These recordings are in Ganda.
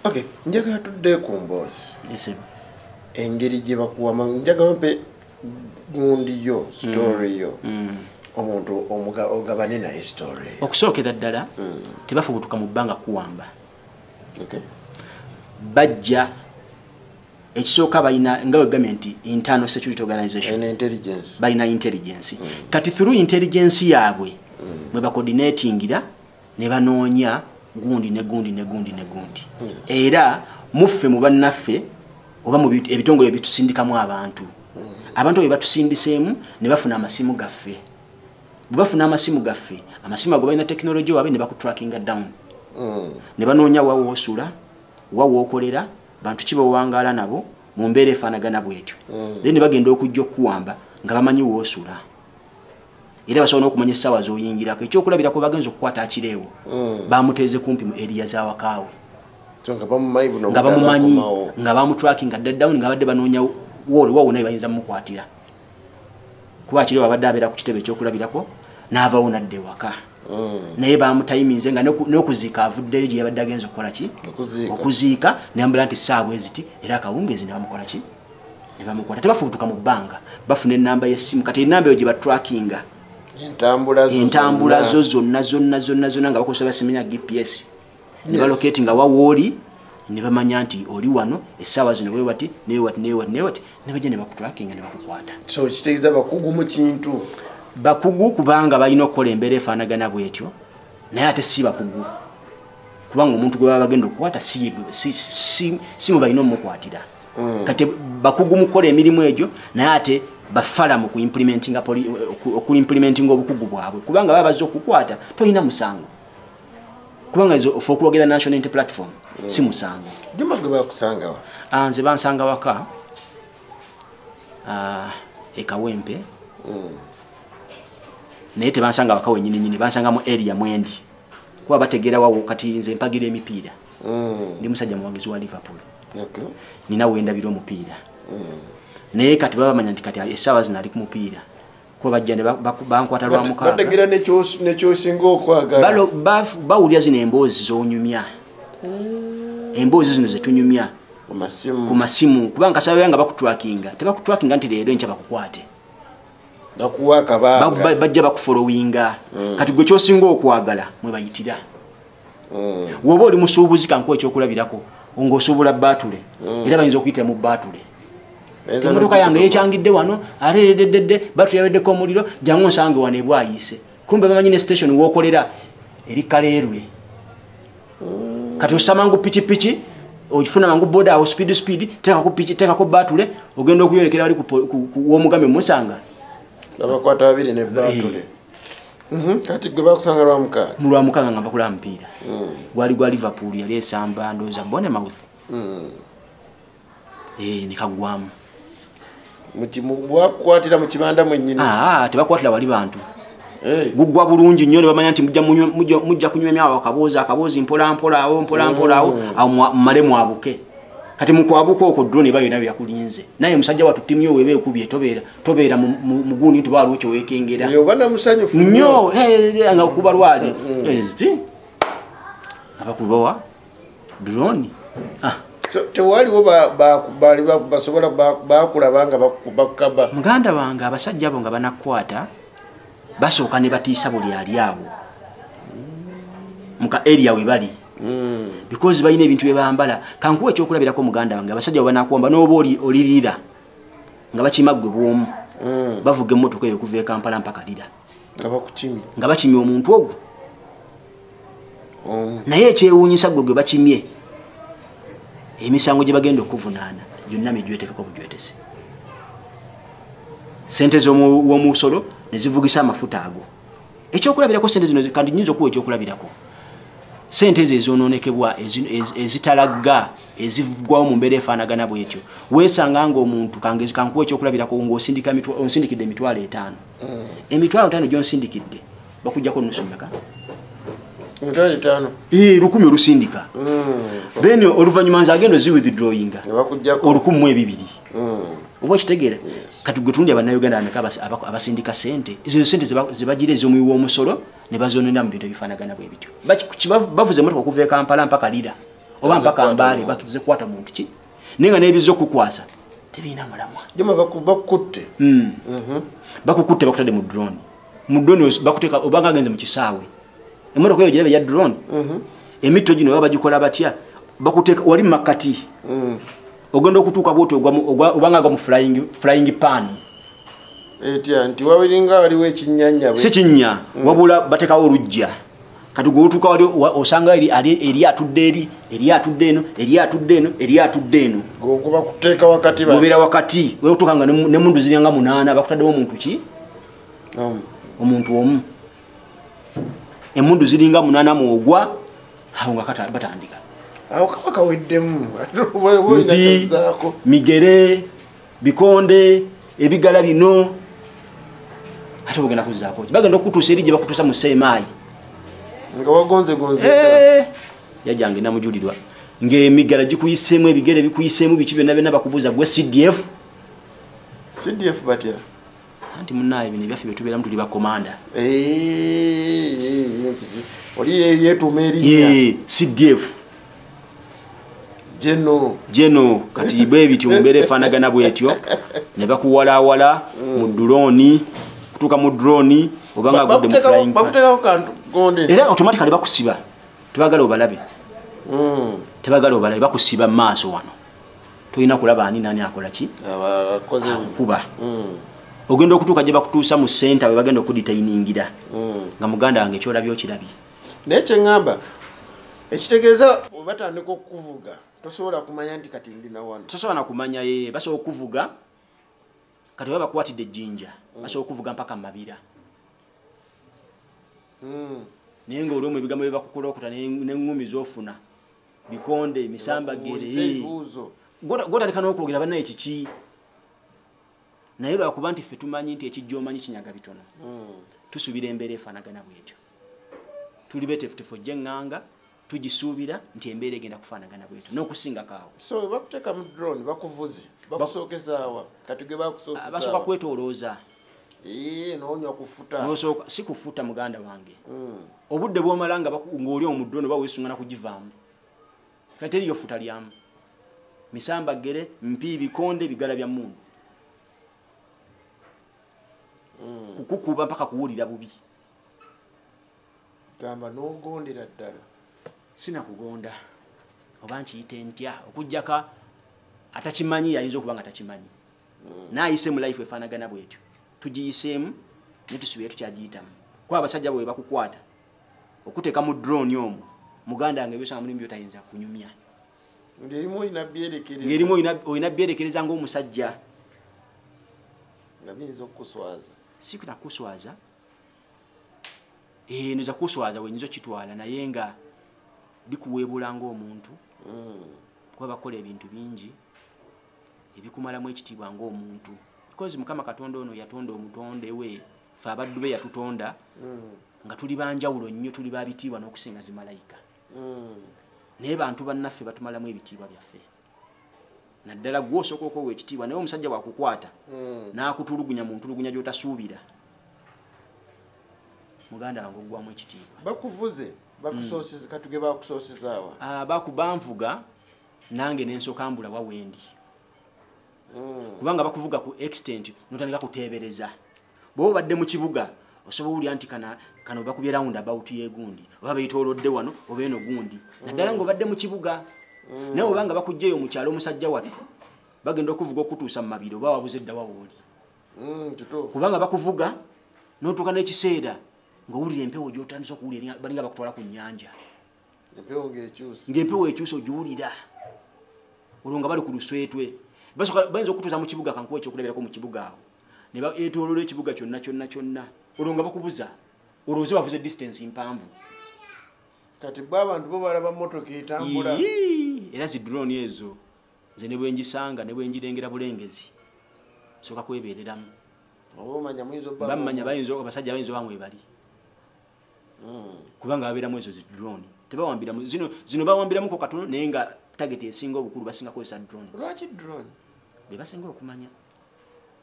Okay, njagala tudde ku Mboozi. Yes. Engeri gye bakuwama njagala mpe gundi yo story yo. Omuntu ogabane naye story. Okusookera ddala tebafubutuka mu bbanga kuwamba. Okay. Bajja ekisooka bayina nga government internal security organization. Intelligence. Bayina intelligence. Kati through intelligence yaabwe mwe ba coordinatingira ne banoonya gundi ne gundi ne gundi ne gundi. Era muffe mu bannaffe oba mu ebitongole bitusindikamu abantu. Abantu bwe batusindiseemu ne bafuna amasimu gaffe. Bwe bafuna amasimu gaffe, amasimu ago balina technology wabe ne bakutrackinga down. Ne banoonya wa woosula, wa wookolera, bantu kiba wangala nabo mu mbeera efaanagana bwetyo. Then ne bagenda okujja okuwamba nga bamanyi woosula. Era basobola okumanya essaawa z'oyingirako. Ekyokulabirako bagenza okukwata akireewo. Bamuteeze kumpi mu area z'awakaawe. Nga bamumanyi nga bamutrackinga down nga badde banoonya woowo naye bayinza mukwatira. Kuba akireewo abadde abeera ku kitebe ekyokulabirako n'avaawo nadde waka. Naye bamutayiminze nga n'okuziika avuddeyo gye yabadde agenza okukola ki? Okuziika ne bamubula nti ssaawa eziti era akawungeezi ne bamukola ki? Ne bamukwata. Tebafubutuka mu bbanga. Bafuna ennamba y'essimu. Kati ennamba eyo gye batrackinga. Entambula zo zonna nga bakozesa basimenya GPS. Ne balocatinga wa wooli ne bamanya nti oli wano essaawa zino bwe bati ne bajja ne bakutrackinga ne bakukwata. So kitegeeza bakugu mu kintu. Bakugu kubanga balina okukola embeera efaanagana bwetyo naye ate si bakugu kubanga omuntu gwe baba bagenda okukwata si mu balina omukwatira. Kati bakugu mu kukola emirimu egyo naye ate bafala mu kuimplementinga obukugu bwabwe kubanga baba bazze okukwata tolina musango kubanga ofa okulogera national unity platform si musango. Juma gwe bakusangawa? Nze bansanga waka ekawempe. Naye tebansanga waka wennyini bansanga mu area Mwendi kuba bategeera wawo kati nze mpagira emipiira. Ndi musajja muwagizi wa Liverpool. Okay. Nina wendabira omupiira. Naye kati baba bamanya nti kati essaawa zino ali ku mupiira kuba bajja ne bankwata lwa mukaaga. Bategeera nekyosinga okwagala. Bawulira zino emboozi z'onyumya. Emboozi zino zetunyumya ku masimu kubanga kasaba nga bakutrackinga tebakutrackinga nti leero enkya bakukwate. Bajja bakufollowinga. Kati gwe kyosinga okwagala mwe bayitira. Woba oli musuubuzi kankuwa ekyokulabirako ng'osuubula baatule era bayinza okuyitira mu baatule. Emmotoka yange yekyangidde wano arerededde baatule yaweddeko omuliro jangu nsange wano ebwayise. Kumbe bamanyi ne station wookolera eri Kaleerwe. Kati osama mangu pichi ogifuna mangu boda awo speed tekako baatule ogenda okuyolekera wali ku womugambe musanga. Abakwata babiri ne baatule. Kati gwe bakusanga lwa mukaaga. Mu lwa mukaaga nga bakula mpira. Gwali gwa Liverpool yali esamba ndoza Bournemouth. Nikagwamu. Bwakwatira mu kibanda mwennyini. Tebakwatira wali bantu. Gugwa bulungi nnyo ne bamanya nti mujja kunywa emyawo akaboozi mpola awo mmale mwabuke. Kati mukwabuka okwo drone bayo nabyo yakulinze. Naye musajja watu timu yo webe ekubye tobeera mu gundi nti balo kyo wekengera. Yo bana musanyufu nnyo nga kuba lwali. Abakubawa drone. So tewaliwo bali basobola bakulabanga bakukaba. Muganda wange abasajja abo nga banakwata basooka ne batiisa buli ali awo. Muka area we bali. Because bayina ebintu bye bambala kankuwa ekyokulabirako muganda wange abasajja banakuwamba n'oba olirira nga bakimagwe bwomu bavuga emmotoka eyo okuva e Kampala mpaka Lira nga bakimye omuntu ogwo. Naye ekyewuunyisa gwe bakimye emisango gye bagenda okuvunaana gyonna mijwetekako bujwetese. Sente z'omusolo ne zivugisa amafuta ago. Ekyokulabirako sente zino kandi nnyinza okuwa ekyokulabirako. Sente ezonoonekebwa ezitalagga ezivugwawo mu mbeera efaanagana bwetyo. Weesanga ng'omuntu kankuwa ekyokulabirako ng'onsindikidde emitwalo 5. Emitwalo 5 gy'onsindikidde bakuggyako nusu mmeka? Emitwalo 5. 1000 olusindika. Then oluvannyuma nze agenda oziwithdrawinga 1200. Oba okitegeera? Kati gwe tundi abannayuganda abasindika sente. Ezo sente zibagira ez'omuwi w'omusolo ne bazonera mu bintu ebifaanagana bwe bityo. Bavuze emmotoka okuva e Kampala mpaka Lira oba mpaka Mbale bakize kwata muntu ki nenga nebizo kukwasa tebina mulamwa juma bakukutte bakukutte bakutade mu drone bakuteka obanga agenze mu kisaawe emotoka yo jirebe ya drone emito gino baba gikola batya bakuteka wali makati ogenda okutuuka bwoto obanga ga mu flying pan etya nti wabiringa waliwo ekinyanya si kinya wabula batekawo olujja kati gwotuuka wali osanga eri atudde eno gokuba kuteeka wakati gobeera wakati weotuukanga nemundu ziranga 8 bakutaddemu omuntu ki omuntu omu emundu ziringa 8 muogwa awo nga batandika awo kaba kaweddemu migere bikonde ebigala bino ate bugenda kuzaako bagenda okutuusa eri gye bakutuusa mu seemaayi nga wagonze yajjange namujulirwa ng'emigala gikuyiseemu ebigere bikuyiseemu biki byonna bakubuuza gwe CDF batya anti munaaye bino ebyaffe byetubeeramu tuli bakomanda oli yeetuuma erinnya CDF jeno kati bwe bityo mbeera efaanagana bwetyo ne bakuwalaawala mu drone kutuuka mu drone obanga agudde mu flying era automatically bakusiba tebagala obalabe bakusiba maaso wano tulina kulaba ani nani akola ki kuba ogenda okutuuka gye bakutuusa mu center we bagenda okudetainingira nga muganda wange kyolabye okirabye naye kyeŋŋamba ekitegeeza batandika okukuvuga tosobola kumanya nti kati ndina wano tosobola kumanya basobola okuvuga kati baba bakwatidde ejjinja basobola okuvuga mpaka mu mabira naye ng'olwemu ebigambo bye bakukola okuta n'eŋŋumi z'ofuna bikonde emisambagere gwotandika n'okwogera bannaye kiki naye lwakuba nti ffe tumanyi nti ekijja omanyi kinyaga bitono tusuubira embeera efaanagana bwetyo tuli betefutefu gy'eŋŋanga tugisuubira nti embeera egenda kufaanagana bwetyo n'okusingako awo so bakuteeka mu drone bakuvuze bakusookesaawa kati ge bakusookesaawa basooka kwetoolooza noonywa kufuta nosooka si kufuta muganda wange obudde bw'omala ng'oli mu drone oba weesuŋŋana kugivaamu kati eriyo futa lyamu misambagere mpi bikonde bigala bya mmundu kukukuba mpaka kuwulira bubi gamba n'ogondera ddala sinakugonda oba nkiyite ntya okuggyaka atakimanyi yayinza okuba nga takimanyi naayise mu life efaanagana bwetyo tugiyiseemu ne tusubire tukyagiyitamu kuba abasajja bwe bakukwata okuteeka mu drone omwo muganda wange byosanga mulimu byotayinza kunyumya ng'erimu olina byerekereza ng'omusajja nga biyinza okukuswaza si kunakuswaza nza kuswaza wenyinza okitwala naye nga bikuweebula ng'omuntu kuba bakola ebintu bingi ebikumalamu ekitiibwa ng'omuntu because Mukama Katonda ono yatonda omutonde we ffe abaddu be yatutonda nga tuli banjawulo nnyo tuli babitiibwa n'okusinga zimalayika naye bantu bannaffe batumalamu ebitiibwa byaffe naddala gw'osooka okwowa ekitiibwa naye omusajja bwakukwata n'akutulugunya mu ntulugunya gy'otasuubira muganda wange ogwamu ekitiibwa bakuvuze bakusooseza katuge bakusoosezaawa bakubanvuga nange n'ensooka mbula wawendi kubanga bakuvuga ku extent notandika kuteebereza bw'oba obadde mu kibuga osobola olya nti kano bakubye round about yegundi oba beetoolodde wano oba eno gundi naddala ng'obadde mu kibuga naye obanga bakugjeyo mu kyalo omusajja wattu bagenda okuvuga okutuusa mu mabiri oba wabuze dda wawooli kubanga bakuvuga n'otuuka n'ekiseera ng'owulira empewo gy'otandisa okuwulira balinga bakutwala ku nnyanja ng'empewo ekyusa ogiwulira olwo nga bali ku luswetwe bayinza okutuusa mu kibuga kankuwa ekyokuleberako mu kibuga awo ne beetooloola ekibuga kyonna olwo nga bakubuza olowooze bavuze distance mpanvu kati bwe abantu bo balaba motoka etambula era zi drone ezo nze ne bwe ngisanga ne bwe njirengera bulengezi sooka kwebeereramu bamanya abasajja bayinza oba mwebali kubanga babeeramu ezo zi drone tebawambiramu zino bawambiramuko katono naye nga target esinga obukulu basinga kozesa drones lwaki drone bebasinga okumanya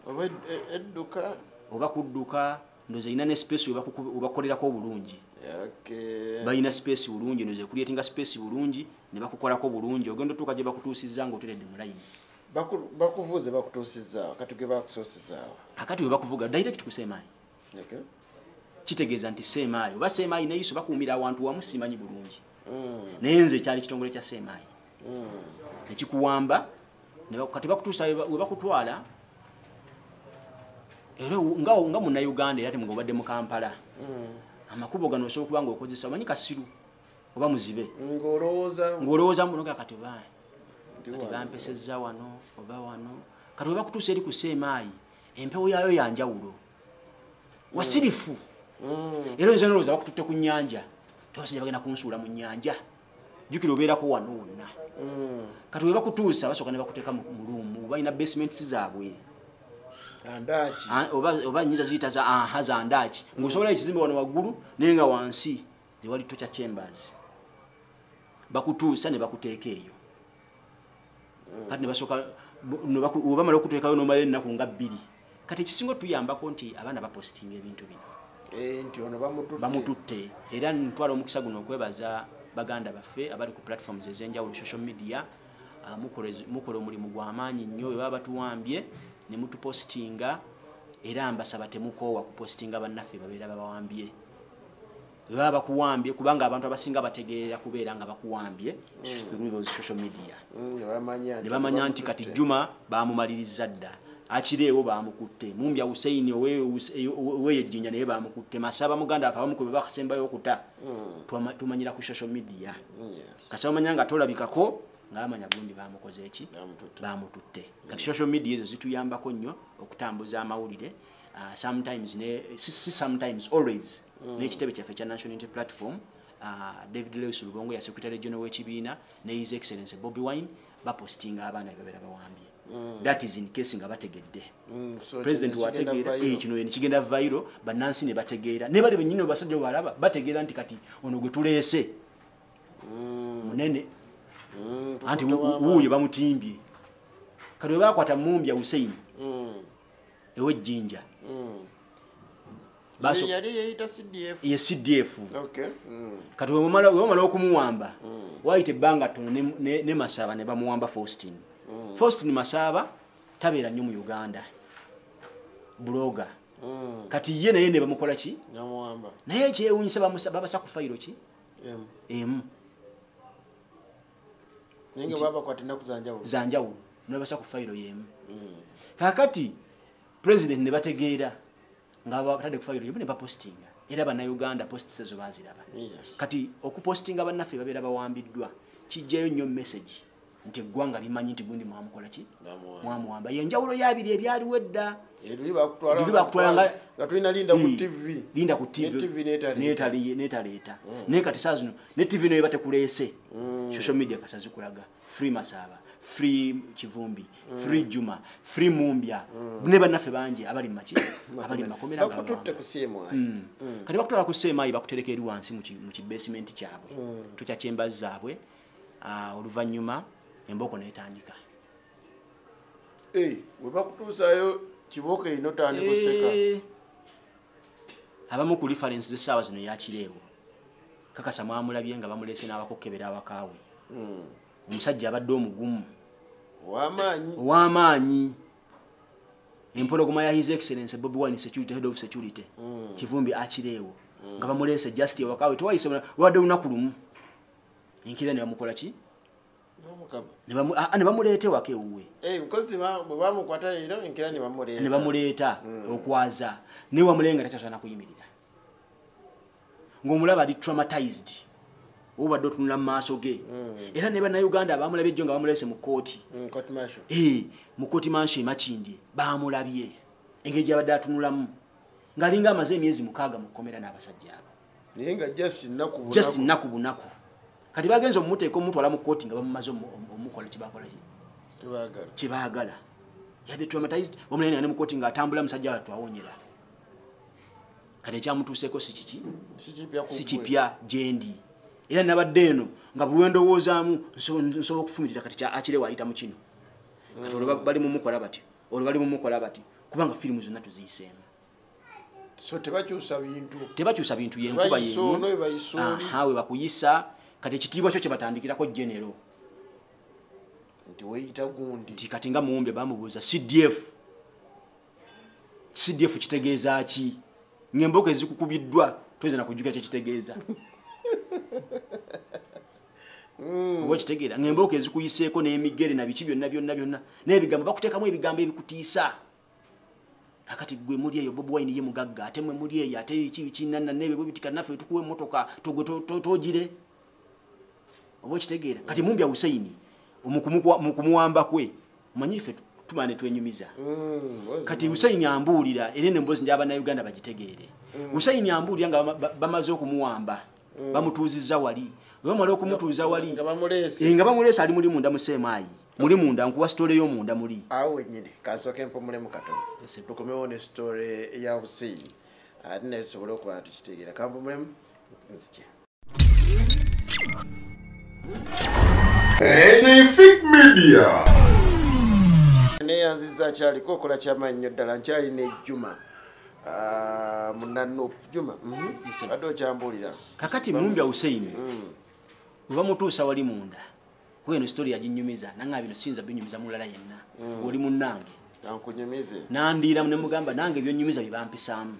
oba edduka oba kudduka ndoze ina ne space webakolerako obulungi Okay. Bayina space bulungi noze creating space bulungi ne bakukolako bulungi ogendo tukaje bakutusiza ngo oteredde mu line. Bakuvuze bakutusiza kati ge bakusosiza. Akati we bakuvuga direct kusema. Okay. Kitegeeza nti Semayi oba Semayi ne Yiso bakuumira abantu wamu simanyi bulungi. Nenze kyali kitongole kya Semayi. Nekikuwamba ne kati bakutusa we bakutwala era nga munna Uganda yate mugobadde mu Kampala. Amakubo gano osobola kubanga okozesa manyi kasiru oba muzibe. Ngolooza munoga kati bae. Kati bampesezza wano oba wano. Kati we bakutusa eri ku Semayi empewo yayo yanjawulo. Wasirifu. Era nze noloza bakututte ku nnyanja. Tobasajja bagenda kunsuula mu nnyanja. Jukira obeerako wano wonna. Kati we bakutuusa basooka ne bakuteeka mu luumu balina basements zaabwe. Andachi. Oba nyiza ziyita za andachi. Ng'osobola ekizimbe wano waggulu naye nga wansi ne wali torture chambers. Bakutuusa ne bakuteeka eyo. Kati ne basooka oba mala okuteekayo n'omala ennaku nga 2. Kati ekisinga tuyambako nti abaana bapostinga ebintu bino. Nti ono bamututte era ntwala omukisa guno okwebaza baganda baffe abali ku platforms ez'enjawulo social media mukola omulimu gw'amaanyi nnyo we baba batuwambye ne mutupostinga era mbasaba temukoowa kupostinga bannaffe babeera babawambye we baba bakuwambye kubanga abantu abasinga bategeerera kubeera nga bakuwambye through those social media ne bamanya nti kati Juma baamumaliriza dda Achirewo bamukutte Mumbya Hussein owe Jinja naye bamukutte Masaba Muganda afa bamukuba bakasemba yokuta tumanyira ku social media kasaba manyanga tolabikako ngamanya gundi bamukoze eki bamututte kati social media ezo zituyambako nnyo okutambuza amawulire sometimes sometimes always n'ekitebe kyaffe kya National Unity Platform David Lewis Lubongo ya Secretary General w'ekibiina ne His Excellency Bobby Wine bapostinga abaana babeera bawambye. That is in case nga bategedde. So President wategeera kino yeni kigenda viral banansi ne bategeera. Ne bali benyino basajja balaba bategeera nti kati ono gwe tuleese. Munene. Anti wuuyo bamutimbye. Kati we bakwata Mumbya Hussein. Ewe Jinja. Baso yali yeyita CDF. Ye CDF. Okay. Kati we mala okumuwamba. Waite banga tono ne Masaba ne bamuwamba Faustin. Faustin Masaba tabeera nnyo mu Uganda. Blogger. Kati ye naye ne bamukola ki? Namuwamba. Naye kyewunyisa babasa ku fayiro ki? Ninge baba kwatina kuzanjawulo. Zanjawulo. Nabasa ku fayiro yemu. Kakati president ne bategeera nga batadde ku fayiro yemu ne bapostinga. Era bana Uganda posts ezo baziraba. Kati okupostinga bannaffe babeera bawambiddwa. Kijjayo nnyo message. Nti eggwanga limanyi nti gundi mwamukola ki? Mwamuwamba. Yenjawulo yabiri ebyali wedda. Eduli bakutwala nga tulina linda ku TV. Linda ku TV. Netaleeta. Ne kati saa zino ne TV no yebate kuleese. Social media kasazi kulaga. Free Masaba, free Kivumbi, free Juma, free Mumbya. Ne bannaffe bangi abali machi. Abali makomera nga bakututte ku CMI. Kati bakutwala ku CMI bakutereka eri wansi mu basement kyabwe. Tukya chambers zaabwe. Oluvannyuma emboko netandika. We bakutuusayo kibooko ino tandika kuseka. Abamu ku reference z'essaawa zino yakireewo. Kakasa mwamulabye nga bamuleese n'abakokebera abakaawe. Omusajja abadde omugumu. W'amaanyi. Empologoma ya His Excellency Bobby Wine Security Head of Security. Kivumbi akireewo. Nga bamuleese just abakaawe tewayise wadde lunaku lumu. Enkira ne bamukola ki? Ne bamuleete wake uwe. Nkozi bamukwata ero enkira ne bamuleeta. Ne bamuleeta okwaza. Ne wamulenga takyasana kuyimirira. Ng'omulaba ali traumatized. Obadde otunula mu maaso ge. Era ne bana Uganda bamulabye jjo nga bamuleese mu kooti. Court martial. Mu kooti martial Makindye bamulabye. Engeri gy'abadde atunulamu. Ng'alinga amaze emyezi 6 mu kkomera n'abasajja abo. Naye nga just nnaku bunaku. Kati bagenze omuteeka omutwala mu kooti nga bamumaze omukola kibakola kibaagala. Yadde traumatized omulene ne mu kooti nga atambula musajja atwawonyera. Kati ekyamutuuseeko si kipya gyendi. Era nabadde eno nga bulwendo woozaamu nsobola okufumitira kati akirewo ayita mu kino. Kati olwo bali mu mukola bati. Kubanga firimu zonna tuziyiseemu. so tebakyusa bintu yenkuba yenu hawe bakuyisa kati ekitiibwa kyo kyebatandikirako genero nti weyita gundi nti kati nga muwumbi bamubuuza CDF kitegeeza ki ng'embooko ezikukubiddwa toyinza nakujjukira kyekitegeeza oba kitegeera ng'embooko ezikuyiseeko n'emigere na biki byonna n'ebigambo bakuteekamu ebigambo ebikutiisa kakati gwe muli eyo Bobi Wine ye mugagga ate mwe muli eyo ate biki nanebe bwe bitika naffe tukuwe emmotoka togire oba kitegeera kati Mumbya Hussein mukumuwamba kwe manyi ffe tumane twenyumiza kati Hussein ambuulira era n'emboozi njaba na Uganda bagitegeere Hussein ambuulira nga bamaze okumuwamba bamutuuzizza wali bamala okumutuuza wali nga bamuleese ali muli munda museemaayi muli munda nkuwa story yo munda muli awo wenyine kansoke mpomulemu katono tukomewo ne story ya Hussein ate naye tusobole okuba tukitegeera kampomulemu nzije Enefik Media neyanziza kyaliko okola kyamannyo ddala nkyali ne Juma munano Juma addo kyambulira kakati Mumbya Hussein uba mutuusa wali munda kweno story yajinyumiza nanga bino sinza binyumiza mulala yenna oli munnange nankunyumize nandira ne mugamba nange byonyumiza bibampisamu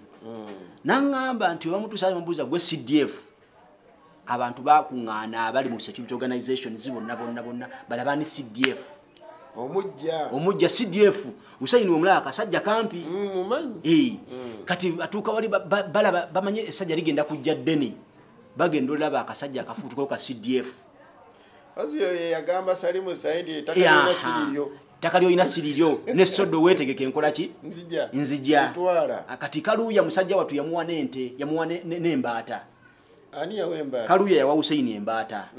nangamba nti oba mutuusa ali mbuza gwe CDF abantu bakuŋŋaana abali mu security organization bonna balabani CDF omujja CDF Hussein omulala akasajja kampi kati atuuka wali balaba bamanye essajja ligenda kujja ddene bagenda olaba akasajja akafuutuko ka CDF yagamba Salimu Saidi ttaka lyolina siriryo ne Sodo weetegeke enkola ki nzija kati Kaluuya musajja watu yamuwa n'ente yamuwa n'embaata ani yawemba Kaluuya yawa Hussein embaata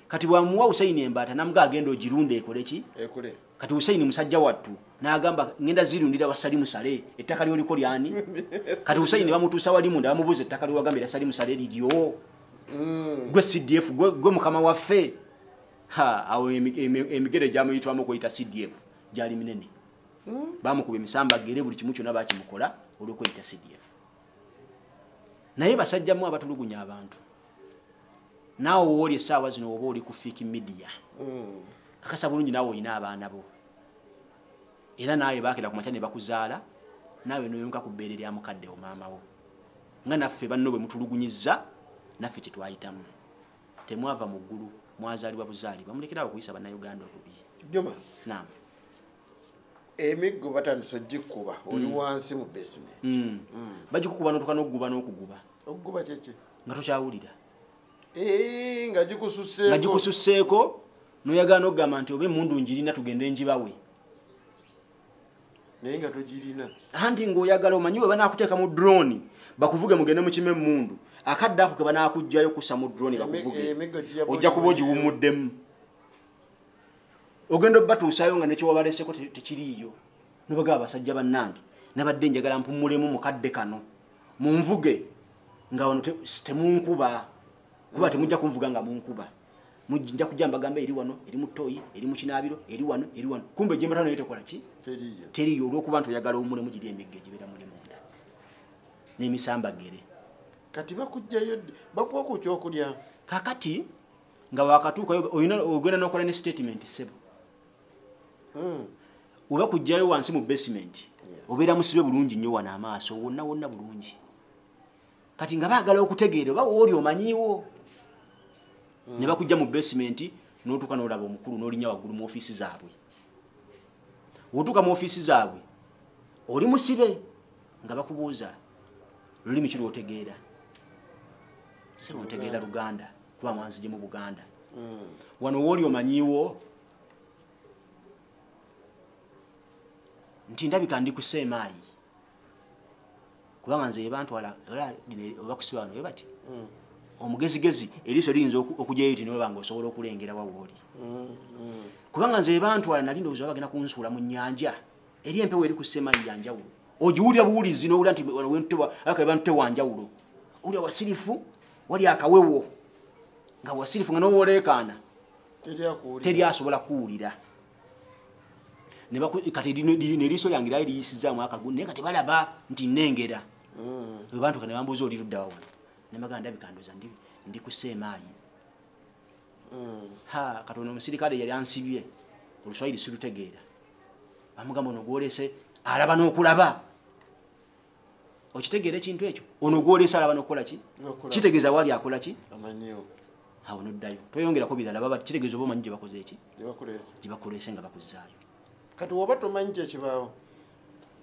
kati bwamuwa Hussein embaata namuga agenda ogirunde ekole ki ekole kati Hussein musajja wattu n'agamba ngenda zirundira wa Salimu Sale ettaka lyoliko lyani kati Hussein bamutuusa wali munda bamubuuza ettaka lyowagambira Salimu Sale liryo gwe CDF gwe mukama waffe awo emigere gyamuyitwamu okuyita CDF gyali minene bamukuba emisamba gere buli kimu kyonna bakimukola olw'okweyita CDF naye basajjamu abatulugunya abantu naawe wooli essaawa zino oba oli ku Fik Media kakasa bulungi naawe olina abaana bo era naawe baakera ku makya ne bakuzaala naawe noyonka ku bbeere lya mukadde wo maama wo nga naffe banno bwe mutulugunyizza naffe kyetwayitamu temwava mu ggulu mwazaalibwa buzaalibwa mulekerawo okuyisa bannayuganda obubi Juma naam emiggo batandise ogikuba oli wansi mu basement bagikukuba n'otuka n'okuguba n'okuguba okuguba kyeki nga tokyawulira nga gikususseeko noyagala n'okugamba nti oba emmundu njirina tugende njibawe naye nga togirina anti ng'oyagala omanyi bwe banaakuteeka mu drone bakuvuge mugende mu kime emmundu akadde ako ke banaakugjayo kussa mu drone bakuvuge ojja kuba ogiwummuddemu ogenda obbatuusaayo nga nekyewabaleseko tekiriiyo nobagaba basajja bannange nabadde njagala mpummulemu mukadde kano munvuge nga wano temunkuba kuba temujja kunvuga nga munkuba mujja kujja mbagamba eri wano eri mu ttooyi eri mu kinaabiro eri wano kumbe gyembatano naye tekola ki teriyo olw'okuba nti oyagala omulemu giri emigga egibeera muli munda n'emisambagere kati bakujjayo bakuwa ku kyokulya kakati nga wakatuukayo ogenda n'okola ne statement sebo oba kujjayo wansi mu basement obeera musibe bulungi nnyo wano amaaso wonna bulungi kati nga baagala okutegeera oba wooli omanyiiwo ne bakujja mu basement n'otuuka n'olaba omukulu n'olinnya waggulu mu ofiisi zaabwe otuuka mu ofiisi zaabwe oli musibe nga bakubuuza lulimi ki lw'otegeera sebo ntegeera Luganda kuba mwanzije mu Buganda wano wooli omanyiiwo nti ndabika ndi kuseemaayi kubanga nze ebantwala oba kusiba wano bati omugezigezi eriiso liyinza okujjayo iti niwe banga osobola okulengera wawooli kubanga nze ebantwala nali ndowooza bagenda kunsuula mu nnyanja eri empewo eri ku seemaayi yanjawulo ogiwulira buwulizi n'owulira nti wentute wanjawulo owulira wasirifu wali akawewo nga wasirifu nga n'owoleekaana teri asobola kuwulira kati neriiso lyange lali liyisizaamu akagundi naye kati balaba nti nnengera abantu kana bambuza oli ludda wano ne maganda bikandoza ndi kusemaayi ha katono omusirikale yali ansibye oluswayiri sirutegeera bamugamba ono gwolese alaba n'okulaba okitegeera ekintu ekyo ono gwolese alaba n'okukola ki kitegeeza wali akola ki amanyiwo awo noddayo toyongerako birala baba kitegeeza oba omanyi gye bakoze eki gye bakolese nga bakuzaayo kati woba tomanyi kyekibaawo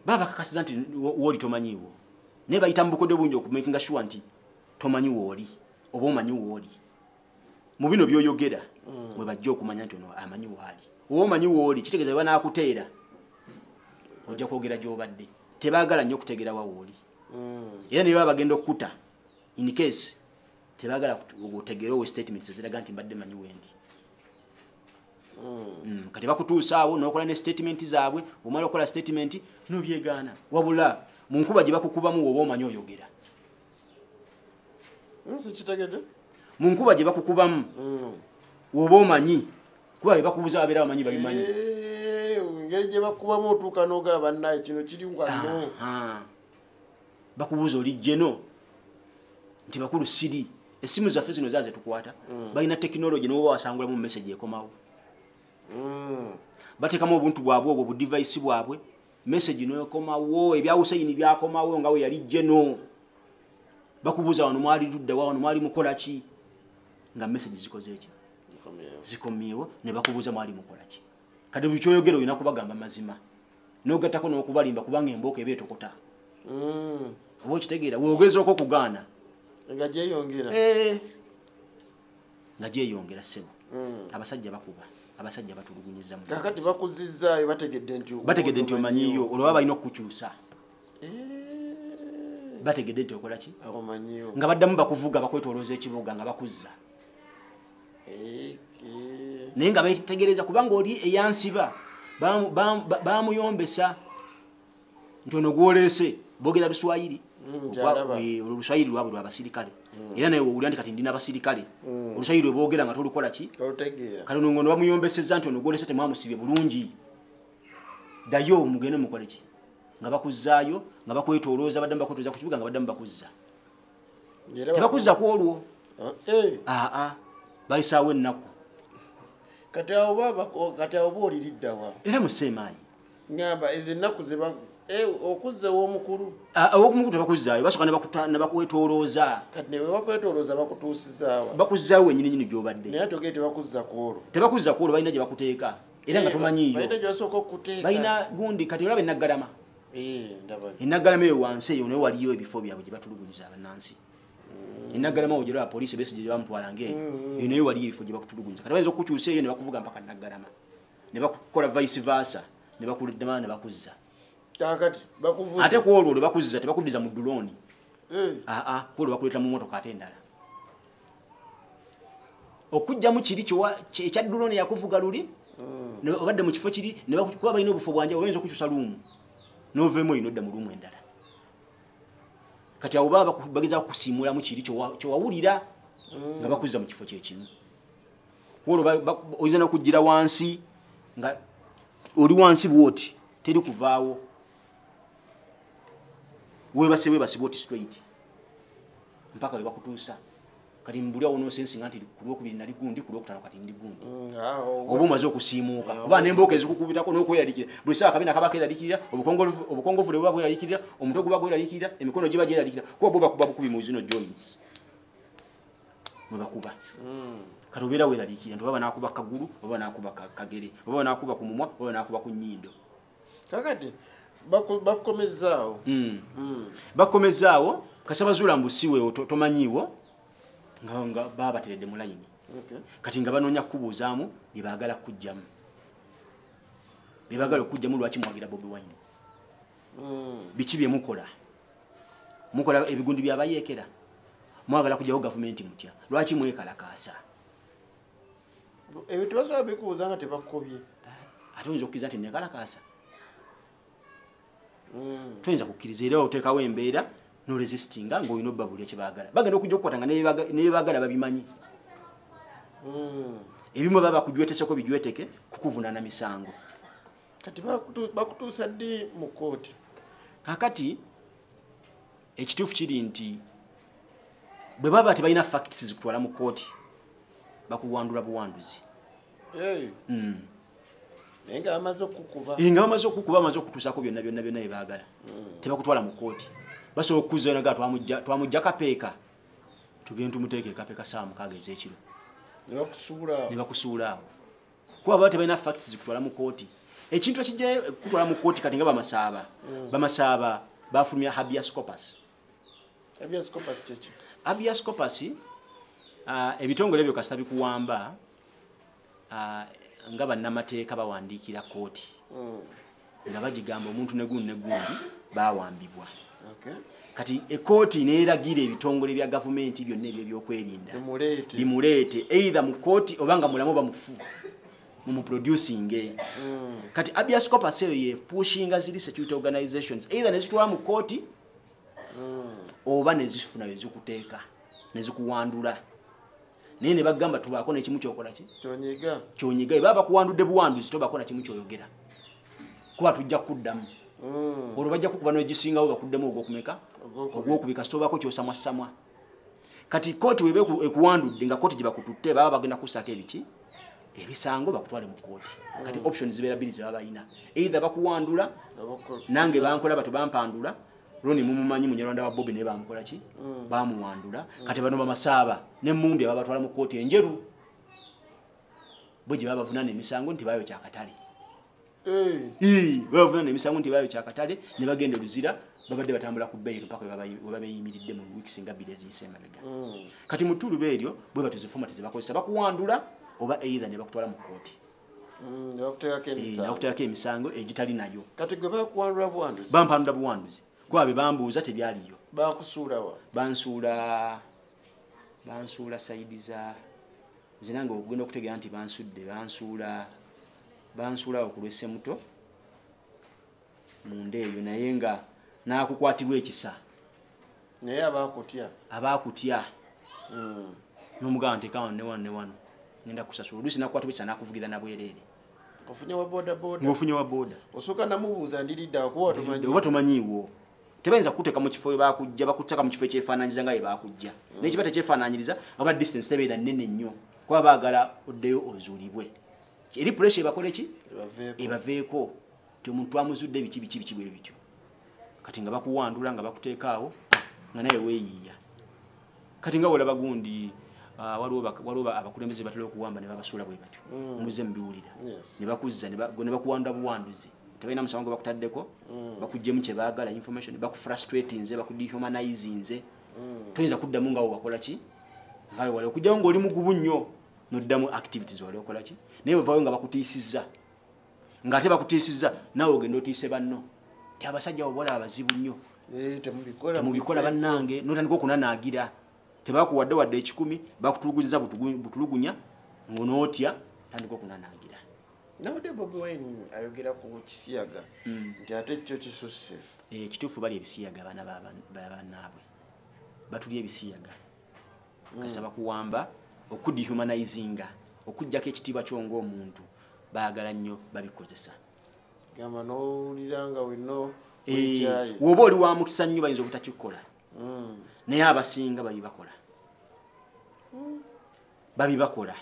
baba bakakasiza nti wooli tomanyiiwo naye bayita mu bukodyo bungi okumakinga sure nti tomanyi wooli oba omanyi wooli mu bino byoyogera bwe bajja okumanya nti ono amanyi waali oba omanyi wooli kitegeeza bwe banaakuteera ojja kwogera gy'obadde tebaagala nnyo okutegeera wa wooli era naye baba bagenda okkuta in case tebaagala otegeerewo statements eziraga nti mbadde manyi wendi kati bakutuusa awo n'okola ne statement zaabwe omala okola statement n'obyegaana wabula mu nkuba gye bakukubamu woba omanyi oyogera sikitegedde mu nkuba gye bakukubamu woba omanyi kuba bye bakubuuza babeera bamanyi babimanyi ngeri gye bakubamu otuuka n'ogaba bannaye kino kiri wano bakubuuza oli jeno nti bakulu siri essimu zaffe zino zaaze tukwata balina tekinologi noba wasangulamu message ekomawo batekamu obuntu bwabwe obwo budivayisi bwabwe message nekomawo ebyawusayini byakomawo nga we yali jeno bakubuuza wano mwali ludda wano mwali mukola ki nga message zikoze eki zikomyewo ne bakubuuza mwali mukola ki kati buli kyoyogera olina kubagamba mazima n'ogattako n'okubalimba kubanga embooka eba etokota oba okitegeera weogezaoko okugaana nga gyeyongera nga gyeyongera ssebo abasajja bakuba abasajja batulugunyiza mu kakati bakuzizaayo bategedde nti omanyiyo olwoba balina okukukyusa bategedde nti okola ki nga baddamu bakuvuga bakwetolooza ekibuga nga bakuzza naye nga betegereza kubanga oli eyansiba bamuyombesa nti ono gwolese boogera luswayiri oluswayiri lwabwe lwabasirikale era naye owulira nti kati ndina abasirikale oluswayiri lwe boogera nga tolukola ki kati ono bamuyombeseza nti ono gwolese temwamusibye bulungi ddayo mugende mukole ki nga bakuzaayo nga bakwetolooza baddamu bakwetolooza ku kibuga nga baddamu bakuzza tebakuzza ku olwo bayisaawo ennaku kati awo booliriddawa era museemaayi ngamba ezo ennaku okuzza ew'omukulu ow'okumukulu tebakuzaayo basooka ne bakwetolooza kati newe bakwetolooza bakutuusizaawa bakuzaawo wenyininyini gy'obadde naye togere tebakuzza ku olwo tebakuzza ku olwo balina gye bakuteeka era nga tomanyiiyo balina gye basooka okukuteeka balina gundi kati olaba enaggalama enaggalama eyo wansi eyo naye waliyo ebifo byabwe gye batulugunyiza abannansi enaggalama wo gyeraba poliisi besi gye bamutwalanga eyo naye waliyo ebifo gye bakutulugunyiza kati bayinza okukukyusa eyo ne bakuvuga mpaka naggalama ne bakukola vice versa ne bakuddema ne bakuzza ate ku olwo lwe bakuzza tebakuddiza mu dulooni ku olwo bakuleeta mu motoka ate endala okugjamu kiri ekya dulooni yakuvuga luli obadde mu kifo kiri kuba balina obufo bwanja bayinza okukyusa luumu n'oveemu oyo nodda mu luumu endala kati awo baba bageza kusiimulamu kiri kyowawulira nga bakuzza mu kifo kyekimu olwo oyinza n'okuggira wansi nga oli wansi bwoti teri kuvaawo webase bwoti straight mpaka we bakutuusa kati mbuli awo nosensinga nti ku lwokubiri nali gundi ku lwokutaano kati ndi gundi oba omaze okusiimuuka oba n'embooka ezikukubitako n'okweralikira buli saa kabina kaba keeralikirira obukongovule buba bweralikirira omutwe guba gweralikirira emikono giba gyeralikirira kuba bo bakuba bukubi mu zino joints mwe bakuba kati obeera weeralikirira nti oba banaakuba kagulu oba banaakuba kagere oba banaakuba ku mumwa oba banaakuba ku nnyindo kakati bakukomezaawo bakukomezaawo kasabazuula mbusiwe tomanyiiwo nga baba bateredde mu layini kati nga banoonya kukubuuzaamu bye baagala kujjamu bye baagala okujjamu lwaki mwagira Bobi Wine biki bye mukola ebigundi byabayeekera mwagala kujjaho gavumenti mutya lwaki mwekalakaasa ebyo tebasobola bikubuuza nga tebakubye ate oyinza okukkiriza nti nekalakaasa tuyinza kukkiriza era oteekawo embeera no resistinga ng'olina obbabulya kyebaagala bagenda okujja okukwatanga nebyebagala babimanyi ebimu baba bakujweteseko bijweteke kukuvunaana misango kati bakutuusa ddi mu kooti kakati ekituufu kiri nti bwe baba tebalina facts zikutwala mu kooti bakuwandula buwanduzi naye nga bamaze okukuba nga bamaze okukuba bamaze okutuusako byonna bye baagala tebakutwala mu kooti basobola okukuzza naga twamujja kapeeka tugenda tumuteeka ekapeeka saawa 6 ez'ekiro ne bakusuula awo kuba baba tebalina facts zikutwala mu kooti ekintu ekijja kutwala mu kooti kati nga bamasaaba bafulumya habeas corpus habeas corpus ebitongole ebyo kasita bikuwamba nga bannamateeka bawandiikira kooti nga bagigamba omuntu negundi bawambibwa kati ekooti neeragira ebitongole bya gavumenti byonna ebyo ebyokwerinda bimuleete either mu kooti oba nga mulamu bamufu mumuproducing kati habeas corpus eyo yepushinga ziri security organizations either nezitwala mu kooti oba nezifuna ezikuteeka nezikuwandula naye ne bagamba tubaako nekimu kyokola ki kyonyiga baba bakuwandudde buwanduzi tobaako na kimu kyoyogera kuba tujja kuddamu olwo bajja kukuba n'egisingawo bakuddemu ogwokubika sitobaako kyosamwasamwa kati kooti weba ekuwandudde nga kooti gye bakututte baba bagenda kusako ebiki ebisango bakutwale mu kooti kati options zibeera bbiri ze baba balina either bakuwandula nange bankola bato bampandula Roni mumumanyi munyarwanda wa Bobby ne bamukola ki bamuwandula kati bano bamasaaba ne mumbi ababatwala mu kooti enjeru boje babavunana emisango nti bayo kyakatale babavunana emisango nti bayo kyakatale ne bagenda luzira babadde batambula ku bail paka babayimiridde mu weeks nga bilezi isemabega kati mutulu beeryo bwe batuze format zibakozesa bakuwandula oba either ne bakutwala mu kooti nakuteeka emisango egitali nayo kati gwe bakuwandula buwanduzi bampandula buwanduzi kwabe bambuuza tebyaliyo bakusuulawa bansuula saidiza zinange ogenda okutegera nti bansudde bansuula okulwese muto munda eyo naye nga nakukwatibwa ekisa naye abakutya n'omugamba nteekawo ne wano ngenda kusasula oluusi nakukwatibwa ekisa nakuvugira nabwereere ofunye wa boda osooka namubuuza ndiridda oba tomanyiiwo tebayinza kuteeka mu kifo bakujja bakutaka mu kifo ekyefaananyiriza nga bakujja n'ekiba tekyefaananyiriza oba distance tebeera nnene nnyo kuba baagala oddeyo ozuulibwe eri pressure ebakole ki ebaveeko ti omuntu amuzudde biki bwe bityo kati nga bakuwandula nga bakuteekaawo nga naye weeyiiya kati nga olaba gundi waliwo abakulembeze batera okuwamba ne babasuula bwe batyo muze mubiwulira ne bakuzza ne bakuwandula buwanduzi tebalina musango bakutaddeko bakuggyemu kye baagala information bakufrustratinze bakudehumanizinze toyinza kuddamu nga wakola ki ngawe wali okujjawo ng'oli mugubu nnyo noddamu activities wali okola ki naye bavaayo nga bakutiisizza ng'ate bakutiisizza naawe ogenda otiise banno ti abasajja bobola abazibu nnyo temubikola bannange notandika okunanaagira tebakuwadde wadde 10 bakutulugunyiza butulugunya ng'onootya tandika okunanaagira nawadde Bobi Wine ayogera ku kisiyaga nti ate kyo kisusse kituufu bali ebisiyaga abaana bannaabwe batulya ebisiyaga kasaba kuwamba okudehumanizinga okujjako ekitiibwa kyonga omuntu baagala nnyo babikozesa gamba n'owulira nga wenno woba oli wa mukisa nnyo bayinza obutakikola naye abasinga babibakola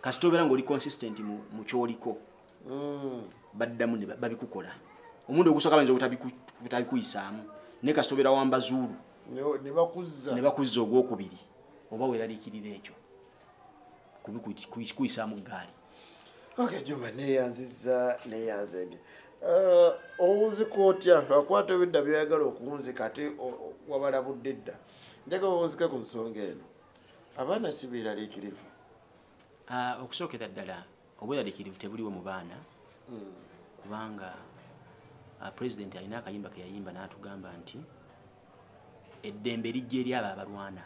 kasita obeera ng'oli consistent mu kyoliko baddamu babikukola omuntu ogusooka bayinza obutabikuyisaamu naye kasita obeera wamba zuulu ne bakuzza ogwokubiri oba weeraliikirira ekyo kuyisaamu gaali Juma neyanzege owunzika otya akwata ebidda byayagala okuwunzika ate wabalabudde dda njagala owunzike ku nsonga eno abaana si beeraliikirivu okusookera ddala obweraliikirivu tebuliwo mu baana kubanga president alina akayimba ke yayimba n'atugamba nti eddembe lijja eri abo abalwana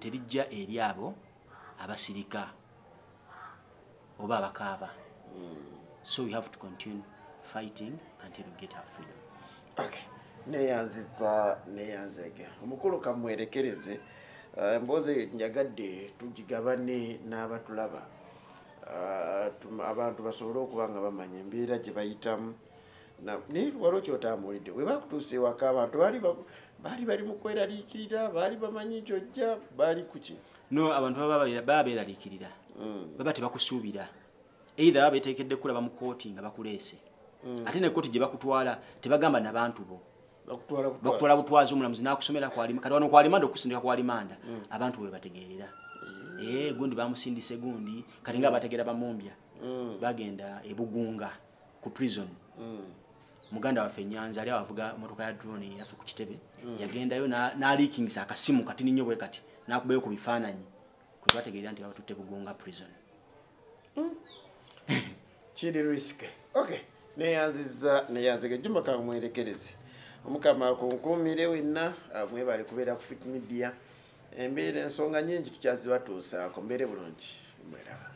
terijja eri abo abasirika oba abakaaba so we have to continue fighting until we get our freedom. neyanzege omukulu kamwerekereze mboze njagadde tugigabane n'abatulaba abantu basobole okuba nga bamanya embeera gye bayitamu naye waliwo kyotambulidde we bakutuusa ewaka abantu baali mu kweraliikirira baali bamanyi kyojja baali kuki no abantu baba beeraliikirira baba tebakusuubira either baba beteekedde kulaba mu kooti nga bakuleese ate ne kooti gye bakutwala tebagamba n'abantu bo bakutwala butwazi omulamuzi n'akusomera kati wano kwalimanda okusindika kwalimanda abantu we bategeerera gundi bamusindise gundi kati nga bategeera bamumbya bagenda ebugunga ku prison muganda waffe Nyanza ali avuga motoka ya drone yafe ku kitebe yagendayo na leakingisa akasimu kati ninyo bwe kati nakubayo ku bifaananyi kwe bategeera nti batutte bugunga prison kiri risk okay neyanzige juma ka mwerekereze omukama kunkumire wenna mwebali kubeera ku Fit Media embeera ensonga nyingi tukyazibatuusaako mbeere bulungi mwera